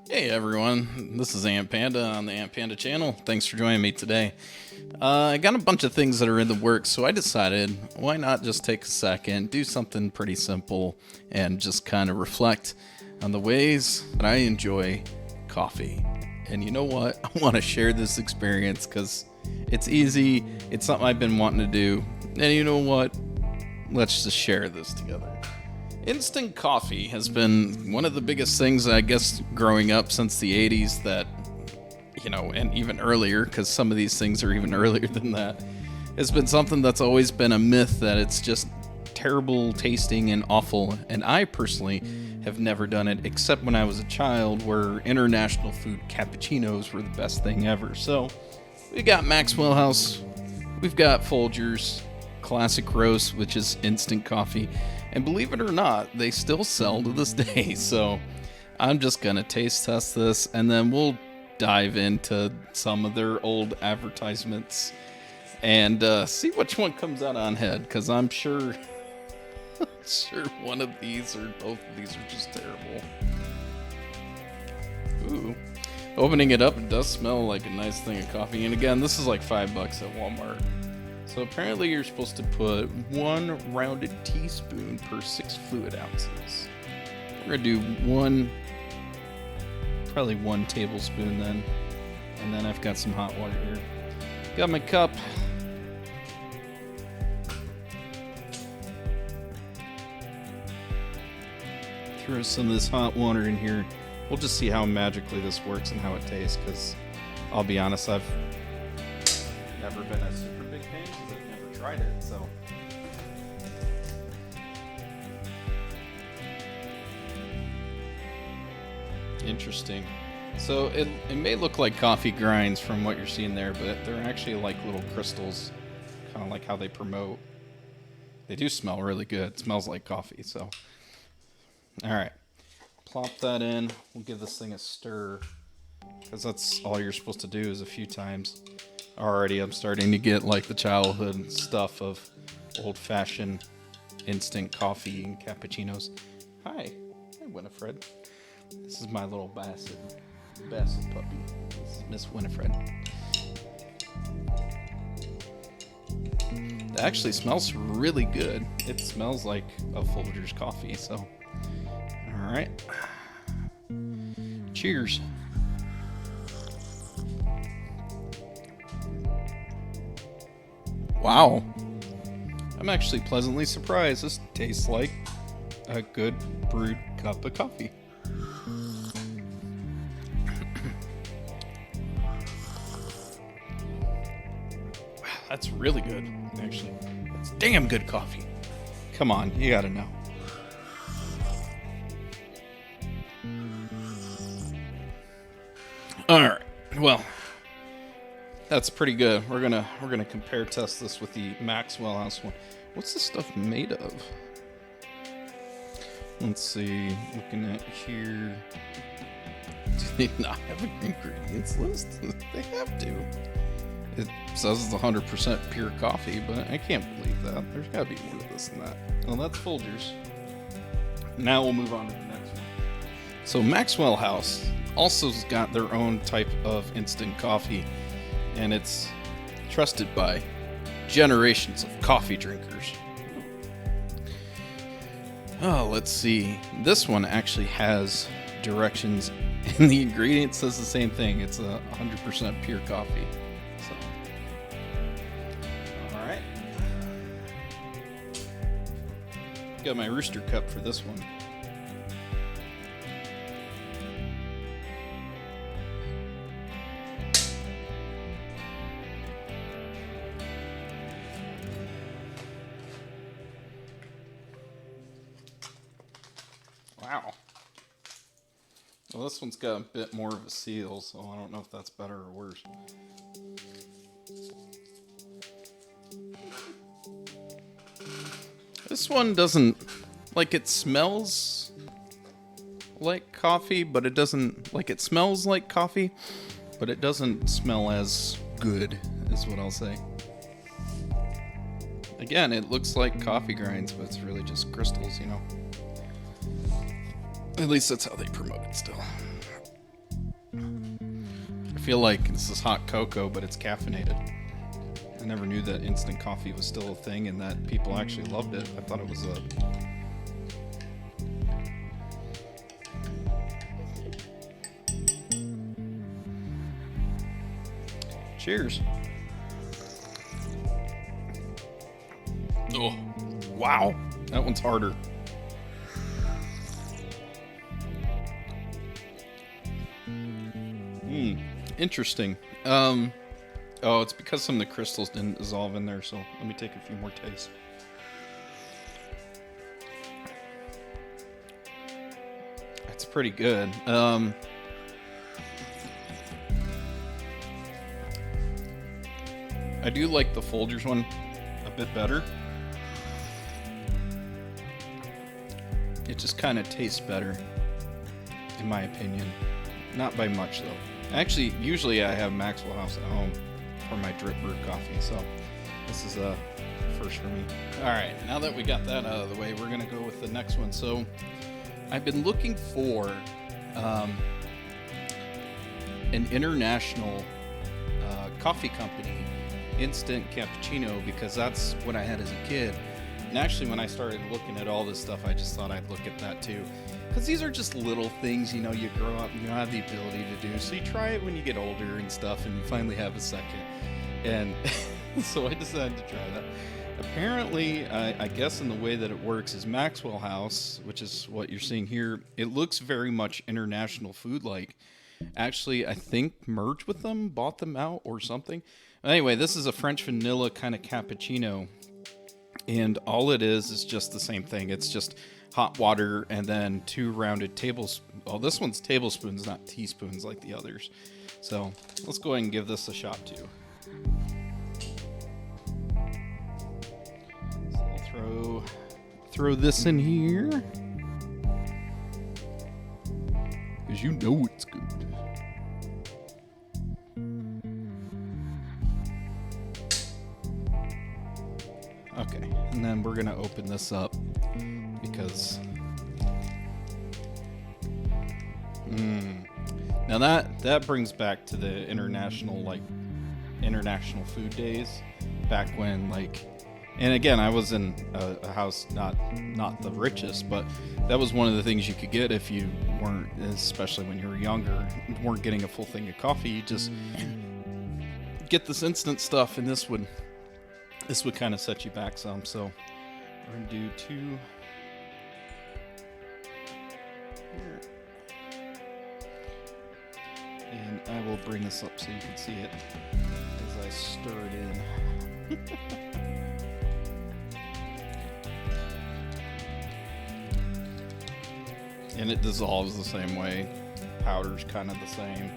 Hey everyone, this is Ant Panda on the Ant Panda channel. Thanks for joining me today. I got a bunch of things that are in the works, so I decided why not just take a second, do something pretty simple, and just kind of reflect on the ways that I enjoy coffee. And you know what? I want to share this experience because it's easy, it's something I've been wanting to do, and you know what? Let's just share this together. Instant coffee has been one of the biggest things, I guess, growing up since the 80s that, and even earlier, because some of these things are even earlier than that. It's been something that's always been a myth that it's just terrible tasting and awful. And I personally have never done it except when I was a child, where international food cappuccinos were the best thing ever. So we got Maxwell House, we've got Folgers, Classic Roast, which is instant coffee. And believe it or not, they still sell to this day. So I'm just going to taste test this, and then we'll dive into some of their old advertisements and see which one comes out on head. Because I'm sure one of these or both of these are just terrible. Ooh. Opening it up, it does smell like a nice thing of coffee. And again, this is like $5 at Walmart. So apparently you're supposed to put 1 rounded teaspoon per 6 fluid ounces. We're gonna do probably 1 tablespoon then. And then I've got some hot water here. Got my cup. Throw some of this hot water in here. We'll just see how magically this works and how it tastes, because I'll be honest, I've never been a super big fan because I've never tried it, so. Interesting. So it may look like coffee grinds from what you're seeing there, but they're actually like little crystals, kind of like how they promote. They do smell really good. It smells like coffee, so. All right. Plop that in. We'll give this thing a stir, because that's all you're supposed to do is a few times. Already I'm starting to get like the childhood stuff of old-fashioned instant coffee and cappuccinos. Hi Winifred. This is my little Basset puppy. This is Miss Winifred. It actually smells really good. It smells like a Folgers coffee, so. All right. Cheers. Wow. I'm actually pleasantly surprised. This tastes like a good brewed cup of coffee. Wow, that's really good, actually. That's damn good coffee. Come on, you gotta know. Alright, well, that's pretty good. We're gonna compare test this with the Maxwell House one. What's this stuff made of? Let's see. Looking at here. Do they not have an ingredients list? They have to. It says it's 100% pure coffee, but I can't believe that. There's gotta be more to this than that. Well, that's Folgers. Now we'll move on to the next one. So Maxwell House also has got their own type of instant coffee, and it's trusted by generations of coffee drinkers. Oh, let's see. This one actually has directions, and the ingredient says the same thing. It's 100% pure coffee. So, all right. Got my rooster cup for this one. Wow. Well, this one's got a bit more of a seal, so I don't know if that's better or worse. This one doesn't, like, it smells like coffee, but it doesn't, like, it smells like coffee, but it doesn't smell as good, is what I'll say. Again, it looks like coffee grinds, but it's really just crystals, you know. At least that's how they promote it still. feel like this is hot cocoa, but it's caffeinated. I never knew that instant coffee was still a thing and that people actually loved it. I thought it was a... Cheers. Oh, wow. That one's harder. Interesting. Oh, it's because some of the crystals didn't dissolve in there, so let me take a few more tastes. That's pretty good. I do like the Folgers one a bit better. It just kind of tastes better, in my opinion. Not by much, though. Actually, usually I have Maxwell House at home for my drip brew coffee, so this is a first for me. All right, now that we got that out of the way, we're gonna go with the next one. So I've been looking for an international coffee company, instant cappuccino, because that's what I had as a kid. And actually, when I started looking at all this stuff, I just thought I'd look at that too. Because these are just little things, you know, you grow up and you don't have the ability to do. So you try it when you get older and stuff, and you finally have a second. And so I decided to try that. Apparently, I guess in the way that it works is Maxwell House, which is what you're seeing here, it looks very much international food-like. Actually, I think merged with them, bought them out or something. Anyway, this is a French vanilla kind of cappuccino. And all it is just the same thing. It's just hot water and then 2 rounded tablespoons. Oh, this one's tablespoons, not teaspoons like the others. So let's go ahead and give this a shot too. So I'll throw this in here, because you know it's good. Okay, and then we're gonna open this up because now that brings back to the international food days, back when, like, and again, I was in a house not the richest, but that was one of the things you could get if you weren't, especially when you were younger, weren't getting a full thing of coffee. You just get this instant stuff, and this would kind of set you back some. So we're gonna do 2 here, and I will bring this up so you can see it as I stir it in. And it dissolves the same way. Powder's kind of the same.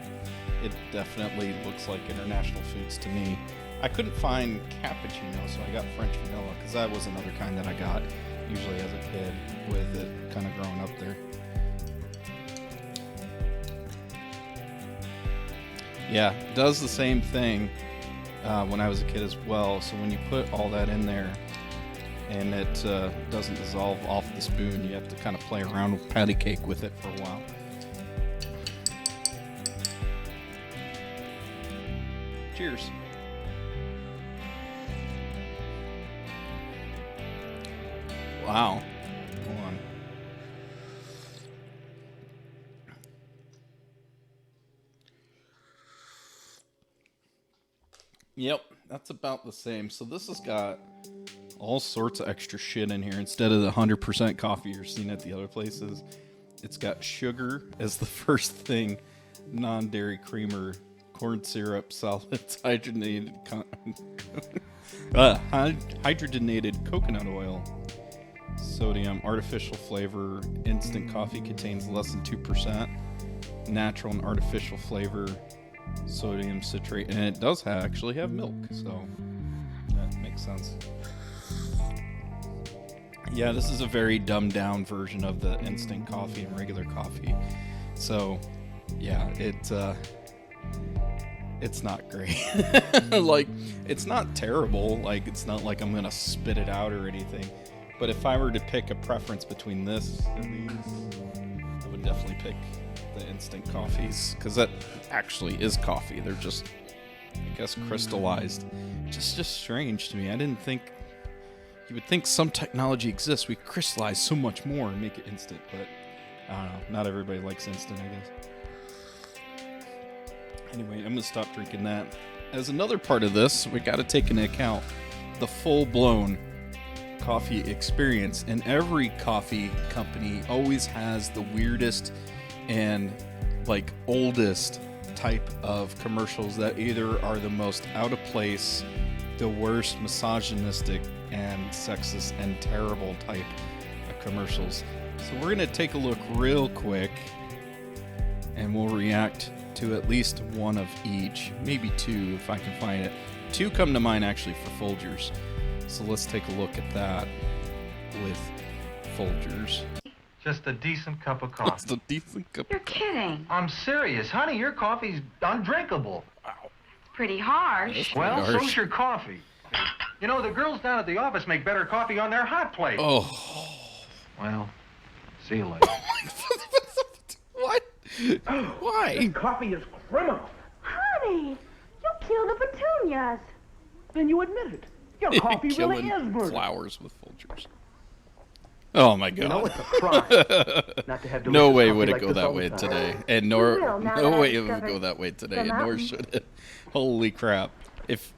It definitely looks like international foods to me. I couldn't find cappuccino, so I got French vanilla, because that was another kind that I got usually as a kid with it kind of growing up there. Yeah, it does the same thing when I was a kid as well. So when you put all that in there and it doesn't dissolve off the spoon, you have to kind of play around with patty cake with it for a while. Cheers. Wow. Hold on. Yep, that's about the same. So this has got all sorts of extra shit in here. Instead of the 100% coffee you're seeing at the other places, it's got sugar as the first thing, non-dairy creamer, corn syrup, solids, hydrogenated coconut oil, sodium, artificial flavor. Instant coffee contains less than 2% natural and artificial flavor, sodium citrate, and it does actually have milk, so that makes sense. Yeah, this is a very dumbed down version of the instant coffee and regular coffee. So yeah, it's not great. Like, it's not terrible. Like, it's not like I'm gonna spit it out or anything. But if I were to pick a preference between this and these, I would definitely pick the instant coffees, because that actually is coffee. They're just, I guess, crystallized. Just strange to me. I didn't think, you would think some technology exists. We crystallize so much more and make it instant, but I don't know. Not everybody likes instant, I guess. Anyway, I'm gonna stop drinking that. As another part of this, we got to take into account the full-blown coffee experience, and every coffee company always has the weirdest and like oldest type of commercials that either are the most out of place, the worst misogynistic and sexist and terrible type of commercials. So we're gonna take a look real quick and we'll react to at least one of each, maybe two if I can find it. Two come to mind actually for Folgers. So let's take a look at that with Folgers. Just a decent cup of coffee. Just a decent cup You're of coffee. kidding. I'm serious. Honey, your coffee's undrinkable. Wow. It's pretty harsh. Well, harsh. so's your coffee. You know, the girls down at the office make better coffee on their hot plate. Oh. Well, see you later. What? Why? Coffee is criminal. Honey, you killed the petunias. Then you admit it. Your coffee really Killing is murder. flowers with Folgers. Oh my god. You know, it's a crime not to have delicious No way coffee would it like go this that all the way time. today. And nor will, now no that way I've it would go discovered that way today, the and nor mountain. should it. Holy crap. If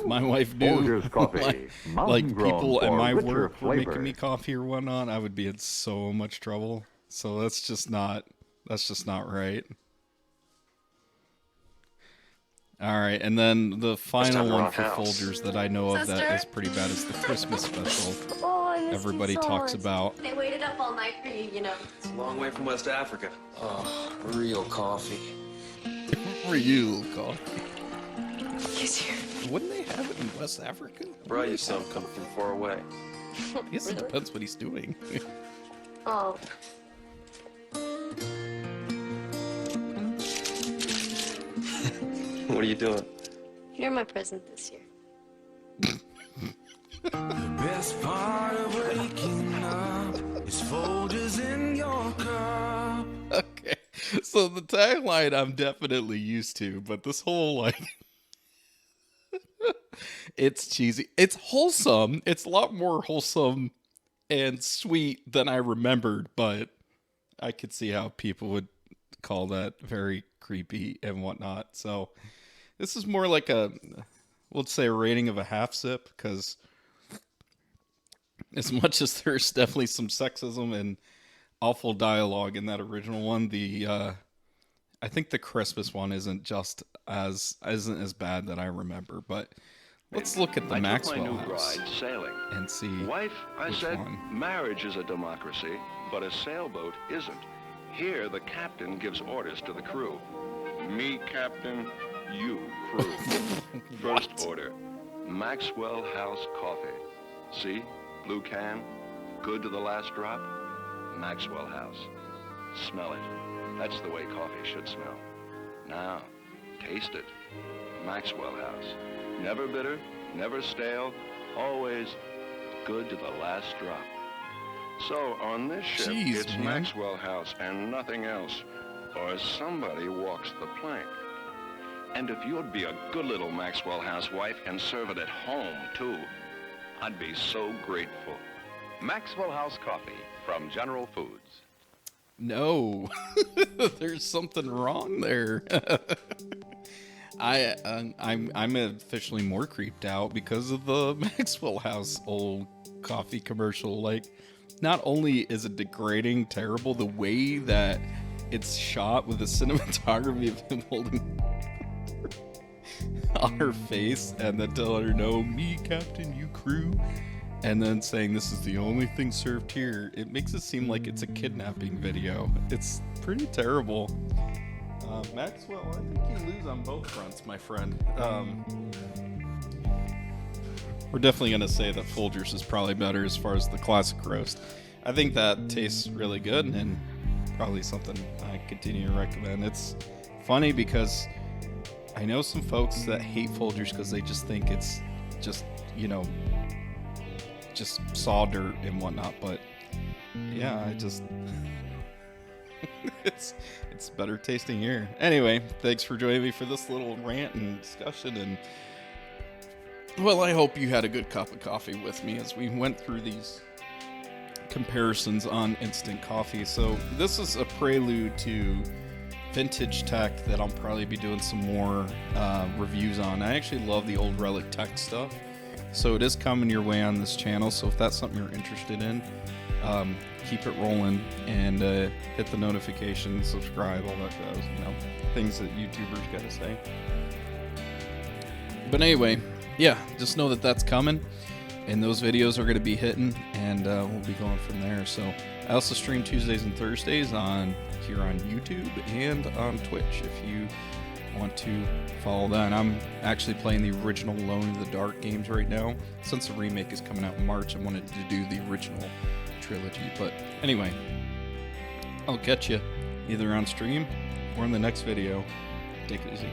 my wife knew Folgers coffee, like mountain grown people at for my richer work were making flavor. me coffee or whatnot, I would be in so much trouble. So that's just not right. All right, and then the final one for Folgers that I know of that is pretty bad is the Christmas special. Oh, I miss Everybody you so talks much. about. They waited up all night for you, you know. It's a long way from West Africa. Oh, real coffee. Real coffee. Kiss you. Wouldn't they have it in West Africa? Brought you some coming from far away. I guess it depends what he's doing. Oh. What are you doing? You're my present this year. Best part of waking up is Folgers in your cup. Okay, so the tagline I'm definitely used to, but this whole like, it's cheesy. It's wholesome. It's a lot more wholesome and sweet than I remembered, but I could see how people would call that very creepy and whatnot. So this is more like a, let's say a rating of a half sip, because as much as there's definitely some sexism and awful dialogue in that original one, the I think the Christmas one isn't as bad that I remember. But let's look at the Maxwell my new house bride sailing. and see. Wife, I which said, one. marriage is a democracy, but a sailboat isn't. Here, the captain gives orders to the crew. Me, captain, you, crew. First order, Maxwell House coffee. See? Blue can, good to the last drop. Maxwell House. Smell it. That's the way coffee should smell. Now, taste it. Maxwell House. Never bitter, never stale, always good to the last drop. So, on this ship, Jeez, it's man. Maxwell House and nothing else, or somebody walks the plank. And if you'd be a good little Maxwell House wife and serve it at home, too, I'd be so grateful. Maxwell House Coffee from General Foods. No, there's something wrong there. I'm officially more creeped out because of the Maxwell House old coffee commercial. Like, not only is it degrading, terrible, the way that it's shot with the cinematography of him holding on her face and then telling her, no, me, captain, you crew, and then saying this is the only thing served here. It makes it seem like it's a kidnapping video. It's pretty terrible. Maxwell, I think you lose on both fronts, my friend. We're definitely going to say that Folgers is probably better as far as the classic roast. I think that tastes really good and probably something I continue to recommend. It's funny because I know some folks that hate Folgers because they just think it's just, you know, just saw dirt and whatnot. But yeah, it's better tasting here. Anyway, thanks for joining me for this little rant and discussion, and well, I hope you had a good cup of coffee with me as we went through these comparisons on instant coffee. So this is a prelude to vintage tech that I'll probably be doing some more reviews on. I actually love the old relic tech stuff, so it is coming your way on this channel. So if that's something you're interested in, keep it rolling and hit the notification, subscribe, all that jazz, you know, things that YouTubers gotta say. But anyway, yeah, just know that that's coming, and those videos are going to be hitting, and we'll be going from there. So I also stream Tuesdays and Thursdays here on YouTube and on Twitch if you want to follow that. And I'm actually playing the original Alone in the Dark games right now. Since the remake is coming out in March, I wanted to do the original trilogy. But anyway, I'll catch you either on stream or in the next video. Take it easy.